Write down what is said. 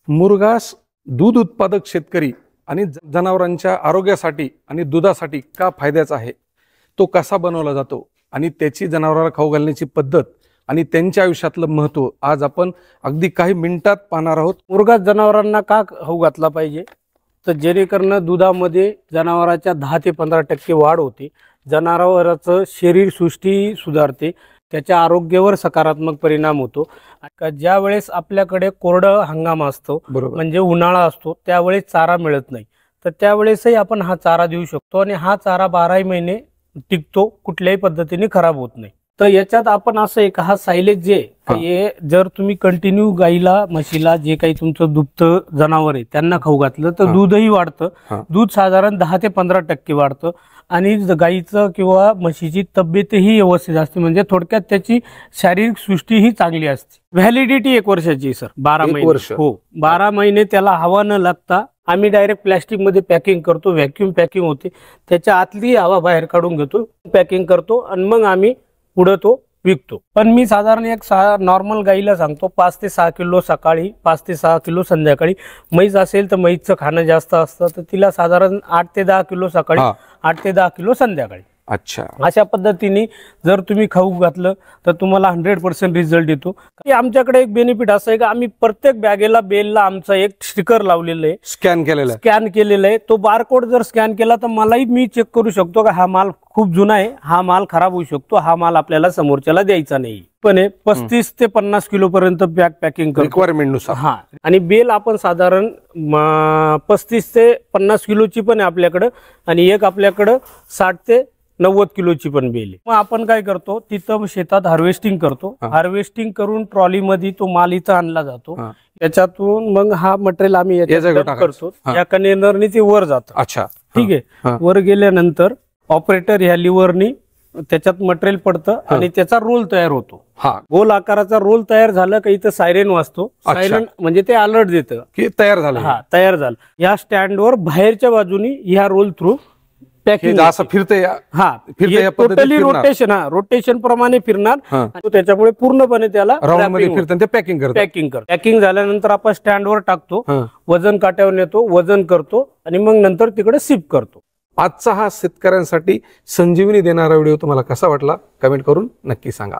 मुरघास दूध उत्पादक शेतकरी आणि जनावरांच्या आरोग्यासाठी आणि दुधासाठी का फायद्याचा आहे, तो कसा बनवला जातो आणि त्याची जनावरांना खाऊ घालण्याची पद्धत आणि त्यांच्या आयुष्यातलं महत्त्व आज आपण अगदी काही मिनिटात पाहणार आहोत। मुरघास जनावरांना का खाऊ घातला पाहिजे, तर जेणेकरून दुधामध्ये जनावरांच्या 10 ते 15% वाढ होते, जनावरांचं शरीर सृष्टी सुधारते, त्याच्या आरोग्यावर सकारात्मक परिणाम होतो। ज्या वेळेस आपल्याकडे कोरडं हंगाम असतो म्हणजे उन्हाळा असतो त्यावेळेस चारा मिळत नाही, तर त्यावेळेसही आपण हा चारा देऊ शकतो आणि हा चारा 12 महिने टिकतो, कुठल्याही पद्धतीने खराब होत नाही। तर याच्यात आपण असं एक हा सायलेज जे हे जर तुम्ही कंटिन्यू गाईला म्हशीला जे काही तुमचं दुभतं जनावर आहे त्यांना खाऊ घातलं तर दूधही वाढतं, दूध साधारण 10 ते 15% वाढतं आणि गाईचं किंवा म्हशीची तब्येतही व्यवस्थित असते, म्हणजे थोडक्यात त्याची शारीरिक सृष्टीही चांगली असते। व्हॅलिडिटी 1 वर्षाची सर, 12 महिने। हो, 12 महिने त्याला हवा न लागता आम्ही डायरेक्ट प्लॅस्टिक मध्ये पॅकिंग करतो, व्हॅक्यूम पॅकिंग होते, त्याच्या आतली हवा बाहेर काढून घेतो, पॅकिंग करतो आणि मग आम्ही पुढे तो विकतो। पण मी साधारण एक नॉर्मल गाईला सांगतो 5 ते 6 किलो सकाळी, 5 ते 6 किलो संध्याकाळी। म्हैस असेल तर म्हैसचं खाणं जास्त असतं, तर तिला साधारण 8 ते 10 किलो सकाळी, 8 ते 10 किलो संध्याकाळी। अच्छा, अशा पद्धतीने जर तुम्ही खाऊ घातलं तर तुम्हाला 100% रिझल्ट येतो। आमच्याकडे एक बेनिफिट असं आहे की आम्ही प्रत्येक बॅगेला बेलला आमचा एक स्टिकर लावलेलं आहे, स्कॅन केलेलं आहे। तो बारकोड जर स्कॅन केला तर मलाही मी चेक करू शकतो की हा माल खूप जुना आहे, हा माल खराब होऊ शकतो, हा माल आपल्याला समोरच्याला द्यायचा नाही। पण 35 ते 50 किलो पर्यंत पॅकिंग करतो रिक्वायरमेंट नुसार। हा, आणि बेल आपण साधारण 35 ते 50 किलोची पण आहे आपल्याकडं, आणि एक आपल्याकडं 60 ते 90 किलोची पण बेल आहे। मग आपण काय करतो, तिथं शेतात हार्वेस्टिंग करतो, हार्वेस्टिंग करून ट्रॉलीमध्ये तो माल इथं आणला जातो, त्याच्यातून मग हा मटेरियल आम्ही करतो, या कंटेनरने ते वर जातं। अच्छा, ठीक आहे। वर गेल्यानंतर ऑपरेटर ह्या लिव्हरनी त्याच्यात मटेरियल पडतं आणि त्याचा रोल तयार होतो। गोल आकाराचा रोल तयार झाला की इथं सायरेन वाजतो, सायरेन म्हणजे ते अलर्ट देतं की तयार झालं। हा, तयार झालं। या स्टँडवर बाहेरच्या बाजूनी ह्या रोल थ्रू पॅकिंग असं फिरते, टोटली रोटेशन, रोटेशन प्रमाणे फिरणार, त्याच्यामुळे पूर्णपणे त्याला पॅकिंग झाल्यानंतर आपण स्टँडवर टाकतो, वजन काट्यावर नेतो, वजन करतो आणि मग नंतर तिकडे शिप करतो। आजचा हा शेतकऱ्यांसाठी संजीवनी देणारा व्हिडिओ तुम्हाला कसा वाटला कमेंट करून नक्की सांगा।